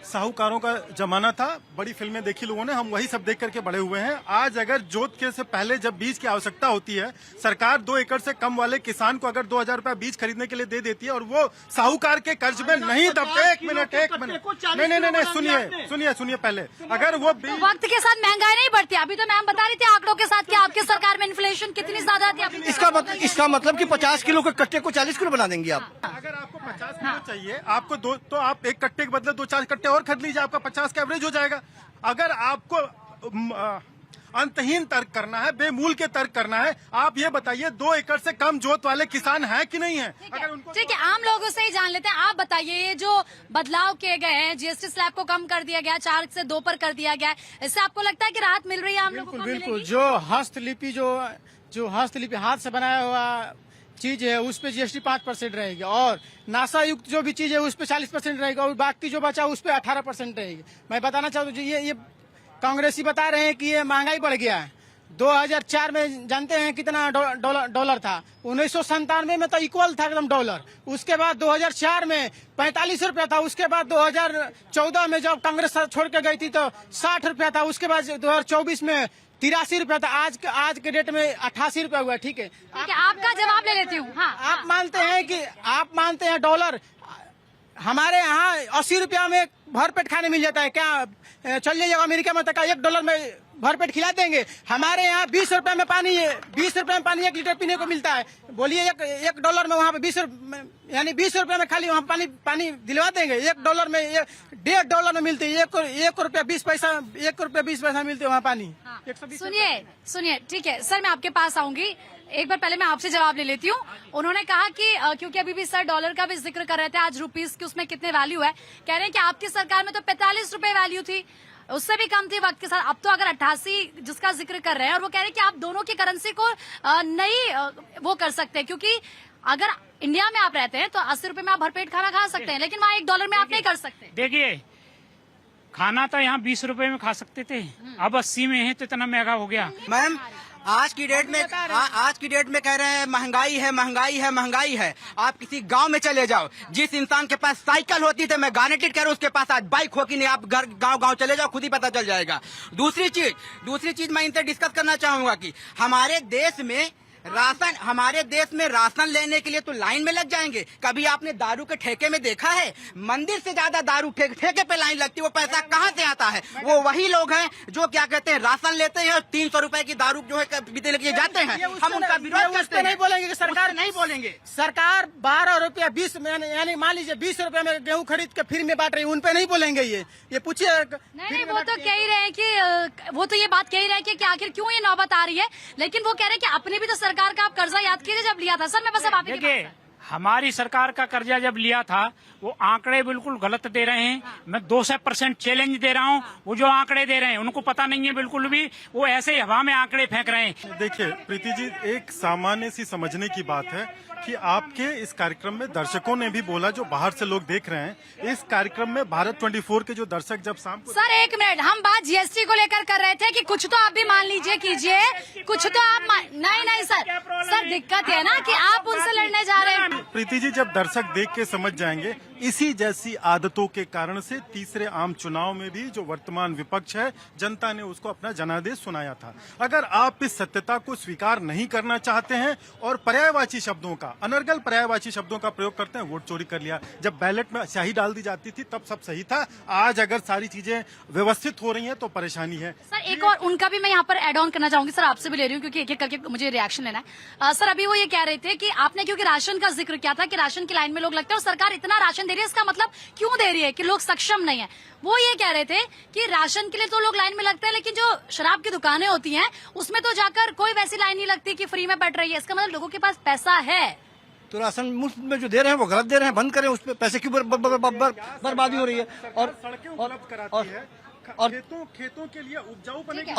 साहूकारों का जमाना था, बड़ी फिल्में देखी लोगों ने, हम वही सब देख करके बड़े हुए हैं। आज अगर जोत के से पहले जब बीज की आवश्यकता होती है, सरकार 2 एकड़ से कम वाले किसान को अगर 2000 रुपया बीज खरीदने के लिए दे देती है, और वो साहूकार के कर्ज में नहीं दबते। एक मिनट, नहीं, सुनिए पहले, अगर वो वक्त के साथ महंगाई नहीं बढ़ती। अभी तो मैम बता रही थी आंकड़ों के साथ कि आपकी सरकार में इन्फ्लेशन कितनी ज्यादा थी। इसका मतलब कि 50 किलो के कट्टे को 40 किलो बना देंगे आप। अगर आपको 50 किलो चाहिए, आपको 2, तो आप 1 कट्टे के बदले 2-4 कट्टे और खरीद लीजिए, आपका 50 का एवरेज हो जाएगा। अगर आपको अंतहीन तर्क करना है, बेमूल के तर्क करना है, आप ये बताइए 2 एकड़ से कम जोत वाले किसान हैं कि नहीं है? अगर उनको ठीक है, आम लोगों से ही जान लेते हैं। आप बताइए, ये जो बदलाव किए गए हैं, जीएसटी स्लैब को कम कर दिया गया, 4 से 2 पर कर दिया गया है, इससे आपको लगता है कि राहत मिल रही है आम लोगों को? बिल्कुल। जो हस्तलिपि जो हस्तलिपि हाथ से बनाया हुआ चीज है उस पे जीएसटी 5% रहेगी, और नासा युक्त जो भी चीज है उस पे 40% रहेगा, और बाकी जो बचा उस पे 18% रहेगी। मैं बताना चाहता हूँ, ये कांग्रेसी बता रहे हैं कि ये महंगाई बढ़ गया है, 2004 में जानते हैं कितना डॉलर था। 1997 में तो इक्वल था एकदम डॉलर। उसके बाद 2004 में 45 रुपया था। उसके बाद 2014 में जब कांग्रेस छोड़ के गई थी तो 60 रुपया था। उसके बाद 2024 में 83 रुपया था। आज के डेट में 88 रुपया हुआ। ठीक है, आपका जवाब ले लेती हूँ। हाँ, आप मानते हैं डॉलर हमारे यहाँ 80 रुपया में भरपेट खाने मिल जाता है क्या? चल जाइएगा अमेरिका में तक $1 में भरपेट खिला देंगे। हमारे यहाँ 20 रुपए में पानी 1 लीटर पीने को मिलता है। बोलिए $1 में वहाँ पे 20 रुपए में खाली वहाँ पानी दिलवा देंगे। $1 में $1.5 में मिलती है। ₹1.20 मिलती है वहाँ पानी। हाँ। सुनिए ठीक है सर, मैं आपके पास आऊंगी। एक बार पहले मैं आपसे जवाब ले लेती हूँ। उन्होंने कहा कि क्योंकि अभी भी सर डॉलर का भी जिक्र कर रहे थे, आज रुपीस की उसमें कितने वैल्यू है, कह रहे हैं कि आपकी सरकार में तो 45 रुपए वैल्यू थी, उससे भी कम थी वक्त के साथ। अब तो अगर 88 जिसका जिक्र कर रहे हैं, और वो कह रहे हैं कि आप दोनों की करेंसी को नहीं वो कर सकते, क्योंकि अगर इंडिया में आप रहते हैं तो 80 रुपए में आप भरपेट खाना खा सकते हैं, लेकिन वहाँ $1 में आप नहीं कर सकते। देखिए, खाना तो यहाँ 20 रुपए में खा सकते थे, अब 80 में है तो इतना महंगा हो गया। मैम आज की डेट में कह रहे हैं महंगाई है। आप किसी गांव में चले जाओ, जिस इंसान के पास साइकिल होती थी, मैं गारंटेड कह रहा हूँ उसके पास आज बाइक हो कि नहीं, आप गांव चले जाओ, खुद ही पता चल जाएगा। दूसरी चीज मैं इनसे डिस्कस करना चाहूंगा कि हमारे देश में राशन लेने के लिए तो लाइन में लग जाएंगे। कभी आपने दारू के ठेके में देखा है? मंदिर से ज्यादा दारू ठेके पे लाइन लगती है। वो पैसा कहाँ से आता है? वो वही लोग हैं जो क्या कहते हैं, राशन लेते हैं और 300 रुपए की दारू जो है पीते लेके जाते हैं। हम उनका विरोध करते हैं। नहीं बोलेंगे कि सरकार नहीं बोलेंगे। सरकार 12 रुपया 20 यानी मान लीजिए 20 रुपए में गेहूं खरीद के फ्री में बांट रही है, उन पे नहीं बोलेंगे। ये पूछिए। नहीं, वो तो कह ही रहे हैं कि वो तो ये बात कह ही रहे हैं कि आखिर क्यों ये नौबत आ रही है, लेकिन वो कह रहे हैं कि अपनी भी तो सरकार का आप कर्जा याद कीजिए जब लिया था। सर मैं बस अब आप देखिए, हमारी सरकार का कर्जा जब लिया था वो आंकड़े बिल्कुल गलत दे रहे हैं। मैं 200% चैलेंज दे रहा हूँ। वो जो आंकड़े दे रहे हैं उनको पता नहीं है बिल्कुल भी, वो ऐसे हवा में आंकड़े फेंक रहे हैं। देखिए प्रीति जी, एक सामान्य सी समझने की बात है कि आपके इस कार्यक्रम में दर्शकों ने भी बोला, जो बाहर से लोग देख रहे हैं इस कार्यक्रम में, भारत 24 के जो दर्शक जब शाम को। सर एक मिनट, हम बात जीएसटी को लेकर कर रहे थे कि कुछ तो आप भी मान लीजिए कीजिए, कुछ तो आप नहीं सर दिक्कत है ना कि आप उनसे लड़ने जा रहे हैं। प्रीति जी, जब दर्शक देख के समझ जाएंगे, इसी जैसी आदतों के कारण से तीसरे आम चुनाव में भी जो वर्तमान विपक्ष है, जनता ने उसको अपना जनादेश सुनाया था। अगर आप इस सत्यता को स्वीकार नहीं करना चाहते हैं और पर्यायवाची शब्दों का, अनर्गल पर्यायवाची शब्दों का प्रयोग करते हैं, वोट चोरी कर लिया। जब बैलेट में स्याही डाल दी जाती थी तब सब सही था। आज अगर सारी चीजें व्यवस्थित हो रही हैं तो परेशानी है। सर एक और उनका भी मैं यहाँ पर एड ऑन करना चाहूंगी। सर आपसे भी ले रही हूँ क्योंकि एक एक करके मुझे रिएक्शन लेना है। सर अभी वो ये कह रहे थे कि आपने क्योंकि राशन का जिक्र किया था कि राशन की लाइन में लोग लगते हैं और सरकार इतना राशन दे रही है, इसका मतलब क्यों दे रही है कि लोग सक्षम नहीं है। वो ये कह रहे थे कि राशन के लिए तो लोग लाइन में लगते हैं, लेकिन जो शराब की दुकानें होती हैं उसमें तो जाकर कोई वैसी लाइन नहीं लगती कि फ्री में बैठ रही है। इसका मतलब लोगों के पास पैसा है। तो राशन मुफ्त में जो दे रहे हैं वो गलत दे रहे हैं, बंद करें। उस पर पैसे की बर्बादी हो रही है। और सड़कें उपलब्ध कराती है, और खेतों के लिए उपजाऊ बनेगी।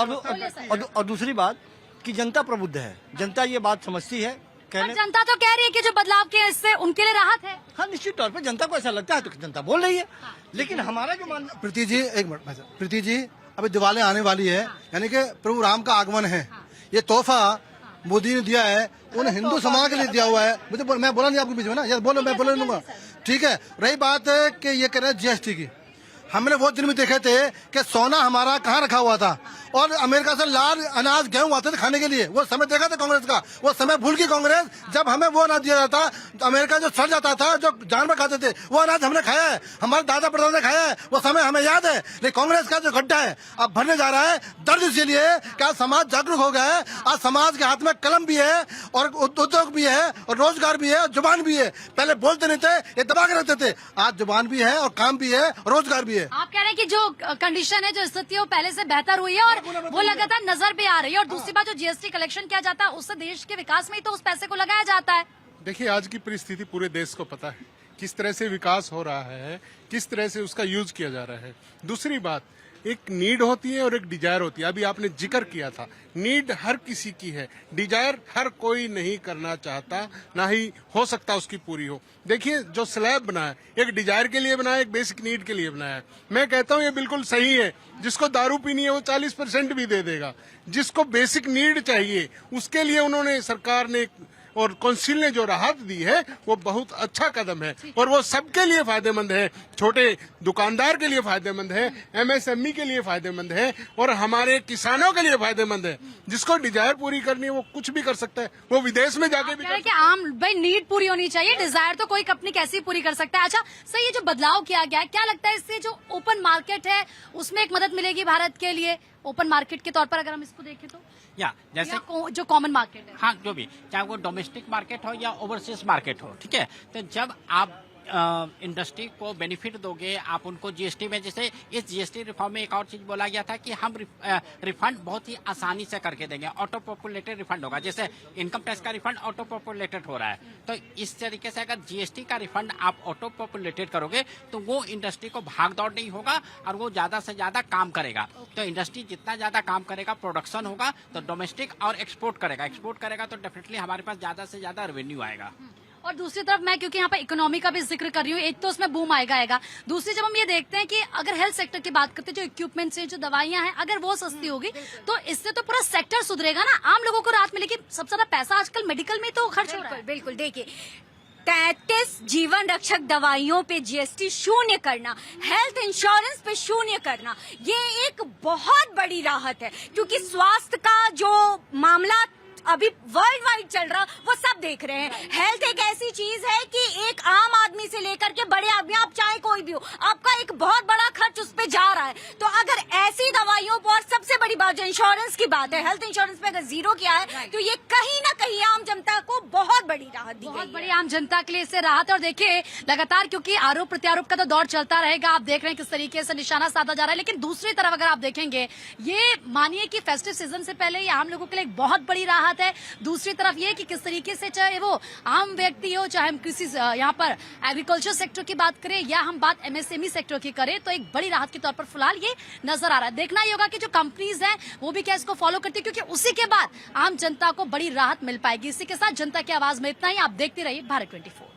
और दूसरी बात कि जनता प्रबुद्ध है, जनता ये बात समझती है। जनता तो कह रही है कि जो बदलाव के इससे उनके लिए राहत है। हाँ, निश्चित तौर पर जनता को ऐसा लगता है तो जनता बोल रही है। लेकिन हमारा जो मानना, प्रीति जी एक मिनट, प्रीति जी अभी दिवाली आने वाली है, यानी कि प्रभु राम का आगमन है। ये तोहफा मोदी ने दिया है, उन हिंदू समाज के लिए दिया हुआ है। मुझे मैं बोला नहीं आपके बीच में ना, यार बोलो, मैं बोल लूंगा। ठीक है, रही बात है कि ये कह रहे हैं जीएसटी की। हमने वो दिन में देखे थे कि सोना हमारा कहाँ रखा हुआ था और अमेरिका से लाल अनाज गेहूं आते थे खाने के लिए। वो समय देखा था कांग्रेस का, वो समय भूल गई कांग्रेस जब हमें वो अनाज दिया जाता। अमेरिका जो सड़ जाता था, जो जानवर खाते थे, वो अनाज हमने खाया है, हमारे दादा परदादा ने खाया है। वो समय हमें याद है। लेकिन कांग्रेस का जो गड्ढा है अब भरने जा रहा है। दर्द इसीलिए कि आज समाज जागरूक हो गया है। आज समाज के हाथ में कलम भी है और उद्योग भी है और रोजगार भी है और जुबान भी है। पहले बोलते नहीं थे, ये दबा के रखते थे। आज जुबान भी है और काम भी है, रोजगार भी है। आप कह रहे हैं कि जो कंडीशन है, जो स्थिति है, वो पहले से बेहतर हुई है और वो लगातार नजर पे आ रही है। और दूसरी बात, जो जीएसटी कलेक्शन किया जाता है उससे देश के विकास में ही तो उस पैसे को लगाया जाता है। देखिए, आज की परिस्थिति पूरे देश को पता है किस तरह से विकास हो रहा है, किस तरह से उसका यूज किया जा रहा है। दूसरी बात, एक नीड होती है और एक डिजायर होती है। अभी आपने जिक्र किया था, नीड हर किसी की है, डिजायर हर कोई नहीं करना चाहता, ना ही हो सकता उसकी पूरी हो। देखिए, जो स्लैब बनाया, एक डिजायर के लिए बनाया, एक बेसिक नीड के लिए बनाया है। मैं कहता हूँ ये बिल्कुल सही है। जिसको दारू पीनी है वो 40% भी दे देगा। जिसको बेसिक नीड चाहिए उसके लिए उन्होंने, सरकार ने और काउंसिल ने जो राहत दी है वो बहुत अच्छा कदम है और वो सबके लिए फायदेमंद है। छोटे दुकानदार के लिए फायदेमंद है, एमएसएमई के लिए फायदेमंद है और हमारे किसानों के लिए फायदेमंद है। जिसको डिजायर पूरी करनी है वो कुछ भी कर सकता है, वो विदेश में जाके भी कर कि आम भाई नीड पूरी होनी चाहिए, डिजायर तो कोई अपनी कैसी पूरी कर सकता है। अच्छा सर, ये जो बदलाव किया गया है, क्या लगता है इससे जो ओपन मार्केट है उसमें एक मदद मिलेगी भारत के लिए, ओपन मार्केट के तौर पर अगर हम इसको देखें तो? या जैसे जो कॉमन मार्केट है, हाँ, जो भी, चाहे वो डोमेस्टिक मार्केट हो या ओवरसीज मार्केट हो, ठीक है। तो जब आप इंडस्ट्री को बेनिफिट दोगे, आप उनको जीएसटी में, जैसे इस जीएसटी रिफॉर्म में एक और चीज बोला गया था कि हम रिफंड बहुत ही आसानी से करके देंगे, ऑटो पॉपुलेटेड रिफंड होगा। जैसे इनकम टैक्स का रिफंड ऑटो पॉपुलेटेड हो रहा है, तो इस तरीके से अगर जीएसटी का रिफंड आप ऑटो पॉपुलेटेड करोगे तो वो इंडस्ट्री को भाग दौड़ नहीं होगा और वो ज्यादा से ज्यादा काम करेगा। तो इंडस्ट्री जितना ज्यादा काम करेगा, प्रोडक्शन होगा, तो डोमेस्टिक और एक्सपोर्ट करेगा तो डेफिनेटली हमारे पास ज्यादा से ज्यादा रेवेन्यू आएगा। और दूसरी तरफ मैं क्योंकि यहाँ पर इकोनॉमी का भी जिक्र कर रही हूँ, एक तो उसमें बूम आएगा। दूसरी जब हम ये देखते हैं कि अगर हेल्थ सेक्टर की बात करते हैं, जो इक्विपमेंट्स हैं, जो दवाइयां हैं, अगर वो सस्ती होगी तो इससे तो पूरा सेक्टर सुधरेगा ना, आम लोगों को राहत मिलेगी। सबसे ज्यादा पैसा आजकल मेडिकल में तो खर्च हो रहा है। बिल्कुल, देखिए 33 जीवन रक्षक दवाइयों पे जीएसटी शून्य करना, हेल्थ इंश्योरेंस पे शून्य करना, ये एक बहुत बड़ी राहत है। क्योंकि स्वास्थ्य का जो मामला अभी वर्ल्ड वाइड चल रहा, वो सब देख रहे हैं। हेल्थ एक ऐसी चीज है कि एक आम आदमी से लेकर के बड़े आदमी, आप चाहे कोई भी हो, आपका एक बहुत बड़ा खर्च उस पे जा रहा है। तो अगर ऐसी दवाइयों पर, सबसे बड़ी बात जो इंश्योरेंस की बात है, हेल्थ इंश्योरेंस पे अगर जीरो किया है तो ये कहीं ना कहीं आम जनता को बहुत बड़ी राहत दी, बहुत बड़ी आम जनता के लिए इससे राहत है। और देखिए लगातार, क्योंकि आरोप प्रत्यारोप का तो दौर चलता रहेगा, आप देख रहे हैं किस तरीके से निशाना साधा जा रहा है। लेकिन दूसरी तरफ अगर आप देखेंगे, ये मानिए कि फेस्टिव सीजन से पहले ये आम लोगों के लिए एक बहुत बड़ी राहत है। दूसरी तरफ ये कि किस तरीके से, चाहे वो आम व्यक्ति हो, चाहे हम किसी यहाँ पर एग्रीकल्चर सेक्टर की बात करें या हम बात एमएसएमई सेक्टर की करें, तो एक बड़ी राहत के तौर पर फिलहाल ये नजर आ रहा है। देखना ही होगा कि जो कंपनीज हैं वो भी क्या इसको फॉलो करती है, क्योंकि उसी के बाद आम जनता को बड़ी राहत मिल पाएगी। इसी के साथ जनता की आवाज में इतना ही। आप देखते रहिए भारत 24।